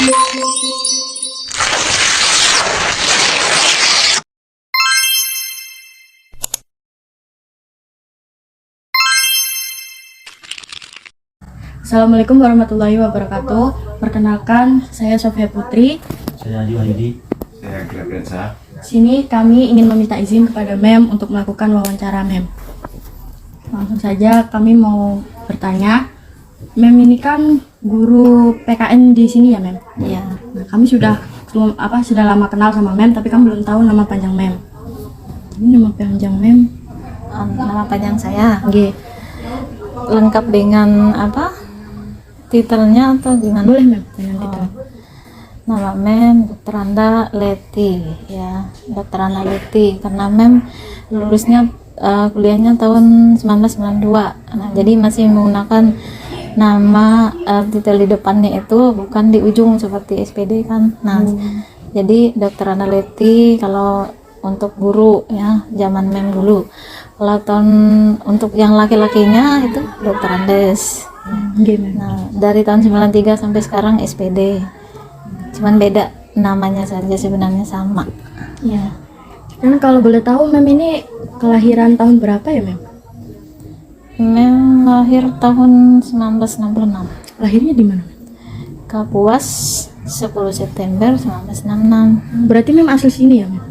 Assalamualaikum warahmatullahi wabarakatuh. Perkenalkan, saya Sofia Putri. Saya Adi Wahyudi. Saya Gregrensa. Sini kami ingin meminta izin kepada MEM untuk melakukan wawancara MEM. Langsung saja kami mau bertanya. MEM ini kan guru PKN di sini ya MEM? Iya. Nah, kami sudah lama kenal sama MEM, tapi kami belum tahu nama panjang MEM. Ini nama panjang MEM? Nama panjang saya G. lengkap dengan apa? Titelnya atau gimana? Boleh MEM dengan titel. Nama MEM Dr. Anda Leti ya, Dr. Anda Leti, karena MEM lulusnya kuliahnya tahun 1992. Nah, jadi masih menggunakan nama titel di depannya itu bukan di ujung seperti SPD kan. Nah, jadi Dr. Anda Leti kalau untuk guru ya, zaman MEM dulu. Kalau untuk yang laki-lakinya itu Dr. Andes. Nah, dari tahun 93 sampai sekarang SPD. Cuman beda namanya saja, sebenarnya sama. Ya. Dan kalau boleh tahu MEM ini kelahiran tahun berapa ya MEM? MEM lahir tahun 1966. Lahirnya di mana? Kapuas 10 September 1966. Berarti MEM asli sini ya MEM?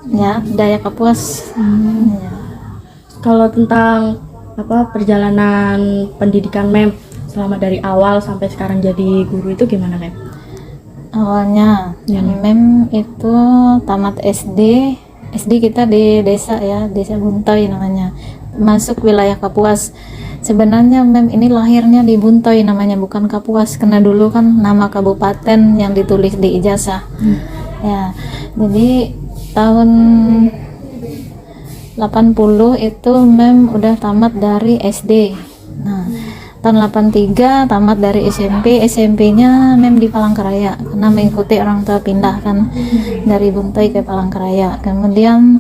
Ya, Dayak Kapuas. Ya. Kalau tentang perjalanan pendidikan MEM selama dari awal sampai sekarang jadi guru itu gimana MEM? Awalnya MEM itu tamat SD kita di desa ya, Desa Buntoy namanya, masuk wilayah Kapuas. Sebenarnya MEM ini lahirnya di Buntoy namanya, bukan Kapuas, karena dulu kan nama kabupaten yang ditulis di ijazah. Ya, jadi tahun 80 itu MEM udah tamat dari SD. Nah, tahun 83 tamat dari SMP-nya MEM di Palangkaraya karena mengikuti orang tua pindah kan dari Buntoy ke Palangkaraya. Kemudian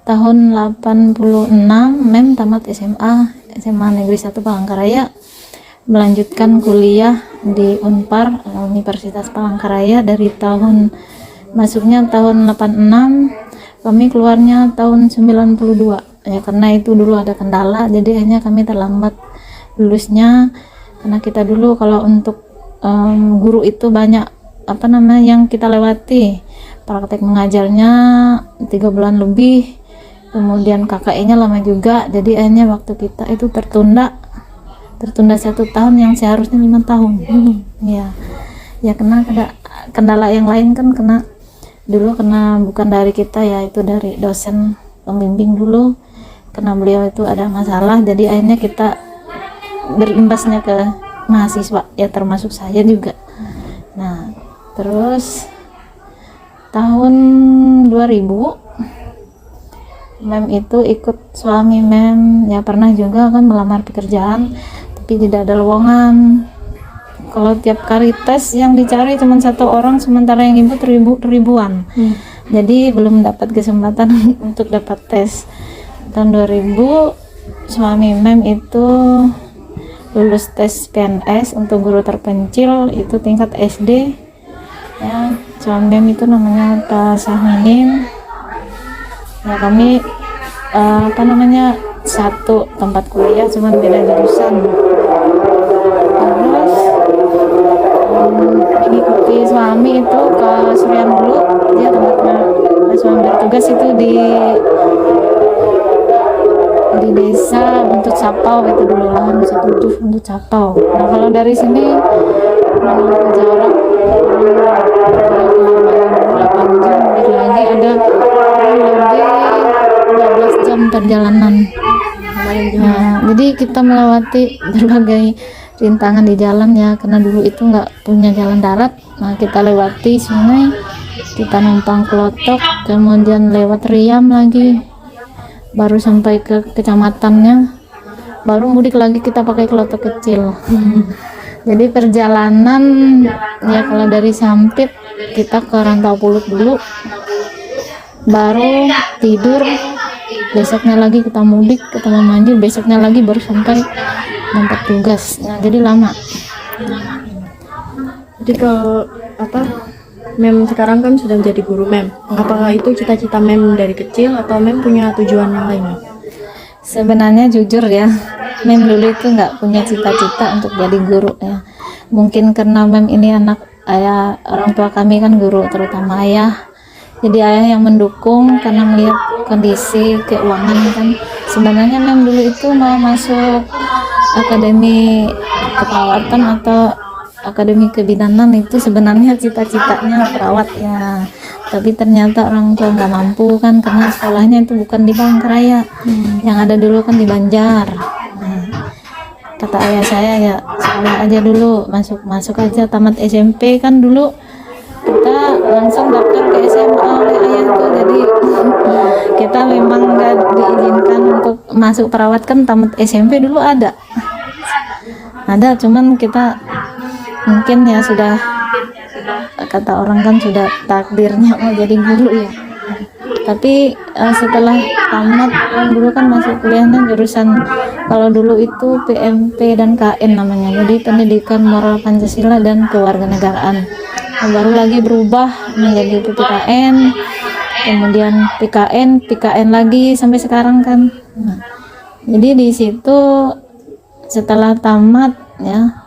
tahun 86 MEM tamat SMA Negeri 1 Palangkaraya, melanjutkan kuliah di Unpar Universitas Palangkaraya dari masuknya tahun 86, kami keluarnya tahun 92 ya, karena itu dulu ada kendala, jadi akhirnya kami terlambat lulusnya. Karena kita dulu kalau untuk guru itu banyak yang kita lewati, praktek mengajarnya 3 bulan lebih, kemudian KKI-nya lama juga, jadi akhirnya waktu kita itu tertunda 1 tahun yang seharusnya 5 tahun. Ya kena ada kendala yang lain kan, kena bukan dari kita ya, itu dari dosen pembimbing dulu, karena beliau itu ada masalah, jadi akhirnya kita berimbasnya ke mahasiswa ya, termasuk saya juga. Nah, terus tahun 2000 MEM itu ikut suami MEM ya, pernah juga kan melamar pekerjaan tapi tidak ada lowongan. Kalau tiap kali tes yang dicari cuma 1 orang, sementara yang ibu ribuan. Jadi belum dapat kesempatan untuk dapat tes. Tahun 2000 suami MEM itu lulus tes PNS untuk guru terpencil, itu tingkat SD ya. Suami MEM itu namanya Pak Sahminin ya. Kami satu tempat kuliah, cuma beda jurusan. Terus mengikuti suami itu ke Surian dulu, dia tempatnya suami bertugas itu di desa Buntut Sapau itu dulu, lahan 17 Buntut Sapau. Nah, kalau dari sini menempuh jarak 8 jam, lagi ada lebih 12 jam perjalanan. Nah, jadi kita melewati berbagai rintangan di jalan ya, karena dulu itu nggak punya jalan darat. Nah, kita lewati sungai, kita numpang klotok, kemudian lewat Riam lagi, baru sampai ke kecamatannya, baru mudik lagi kita pakai klotok kecil. Jadi perjalanan ya, kalau dari Sampit kita ke Rantau Pulut dulu, baru tidur, besoknya lagi kita mudik ke Taman Manjil, besoknya lagi baru sampai tempat tugas. Nah, jadi lama. Jadi kalau Mem sekarang kan sudah menjadi guru Mem. Apakah itu cita-cita Mem dari kecil atau Mem punya tujuan yang lain, Mem? Sebenarnya jujur ya, Mem dulu itu nggak punya cita-cita untuk jadi guru ya. Mungkin karena Mem ini anak ayah, orang tua kami kan guru, terutama ayah. Jadi ayah yang mendukung karena melihat kondisi keuangan kan. Sebenarnya Mem dulu itu mau masuk akademi keperawatan atau akademi kebidanan, itu sebenarnya cita-citanya perawat ya. Tapi ternyata orang tua nggak mampu kan, karena sekolahnya itu bukan di Palangkaraya, yang ada dulu kan di Banjar. Nah, kata ayah saya ya sekolah aja dulu, masuk aja tamat SMP kan dulu kita langsung daftar ke SMA oleh ayah itu. Jadi kita memang nggak diizinkan untuk masuk perawat kan, tamat SMP dulu ada, cuman kita mungkin ya sudah, kata orang kan sudah takdirnya mau jadi guru ya. Tapi setelah tamat kan dulu kan masuk kuliahnya jurusan, kalau dulu itu PMP dan KN namanya, jadi pendidikan moral Pancasila dan kewarganegaraan. Nah, baru lagi berubah menjadi PPKN, kemudian PKN lagi sampai sekarang kan. Nah, jadi di situ setelah tamat ya,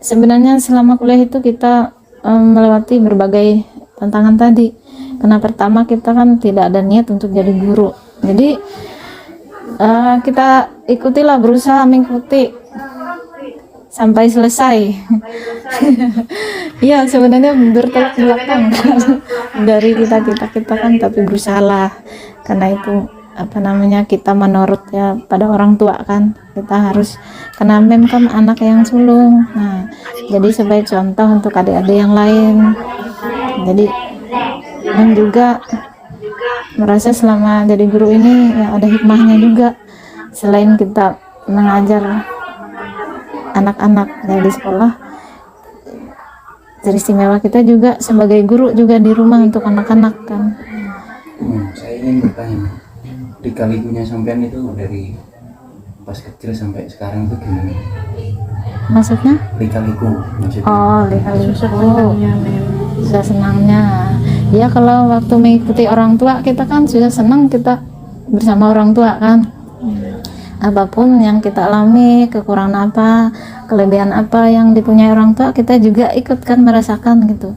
sebenarnya selama kuliah itu kita melewati berbagai tantangan tadi. Karena pertama kita kan tidak ada niat untuk jadi guru, jadi kita berusaha mengikuti sampai selesai. Iya, sebenarnya bertolak belakang dari kita kan, tapi berusahalah. Karena itu kita menurut ya pada orang tua kan, kita harus, karena Mem kan anak yang sulung. Nah, jadi sebagai contoh untuk adik-adik yang lain. Jadi Mem juga merasa selama jadi guru ini ya ada hikmahnya juga. Selain kita mengajar anak-anak ya di sekolah, jadi istimewa kita juga sebagai guru juga di rumah untuk anak-anak kan. Saya ingin bertanya, lika-likunya sampean itu dari pas kecil sampai sekarang itu gimana? Maksudnya? Lika-liku maksudnya. Oh, lika-liku. Senangnya, Mem. Sudah senangnya. Ya kalau waktu mengikuti orang tua kita kan sudah senang, kita bersama orang tua kan. Apapun yang kita alami, kekurangan apa, kelebihan apa yang dipunyai orang tua, kita juga ikut kan merasakan gitu.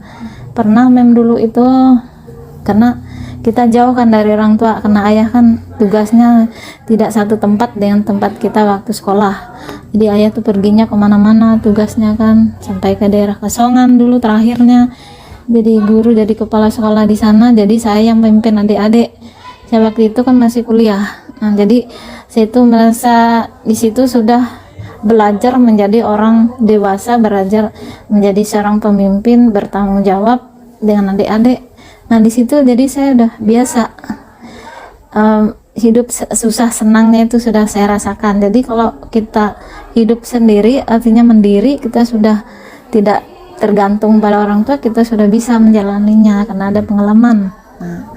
Pernah Mem dulu itu, karena kita jauh kan dari orang tua, karena ayah kan tugasnya tidak satu tempat dengan tempat kita waktu sekolah. Jadi ayah tuh perginya kemana-mana tugasnya kan, sampai ke daerah Kasongan dulu terakhirnya jadi guru, jadi kepala sekolah di sana. Jadi saya yang memimpin adik-adik. Saya waktu itu kan masih kuliah. Nah, jadi saya itu merasa di situ sudah belajar menjadi orang dewasa, belajar menjadi seorang pemimpin, bertanggung jawab dengan adik-adik. Nah, di situ jadi saya udah biasa. Hidup susah senangnya itu sudah saya rasakan. Jadi kalau kita hidup sendiri, artinya mandiri, kita sudah tidak tergantung pada orang tua, kita sudah bisa menjalaninya karena ada pengalaman. Nah,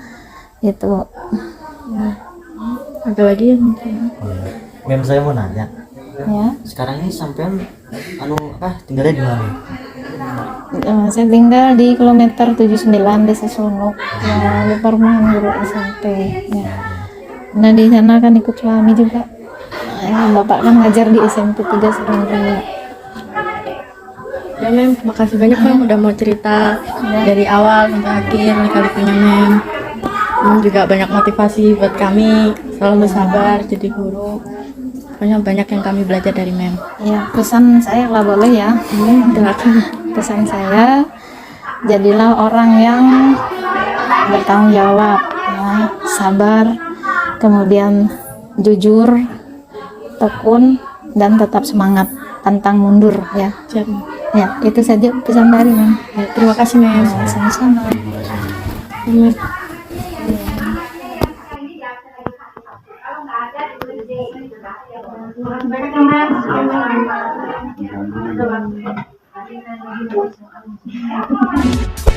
itu. Ada lagi yang Mem, saya mau nanya. Ya. Sekarang ini sampean tinggalnya di mana? Saya tinggal di kilometer 79 Desa Sunuk, ya, di perumahan guru SMP. Ya. Nah, di sana kan ikut suami juga. Ya, bapak kan ngajar di SMP 3 Surabaya. Ya, Mem, makasih banyak Mem udah mau cerita dari awal sampai akhir lika-likunya Mem. Mem juga banyak motivasi buat kami, selalu bersabar jadi guru. Pokoknya banyak yang kami belajar dari Mem. Ya, pesan saya lah boleh ya. Pesan saya, jadilah orang yang bertanggung jawab, ya, sabar, kemudian jujur, tekun, dan tetap semangat, pantang mundur ya. Siap. Ya, itu saja pesan dari Mem. Ya, terima kasih Mem. Ya, sama-sama. Mem. Thank you.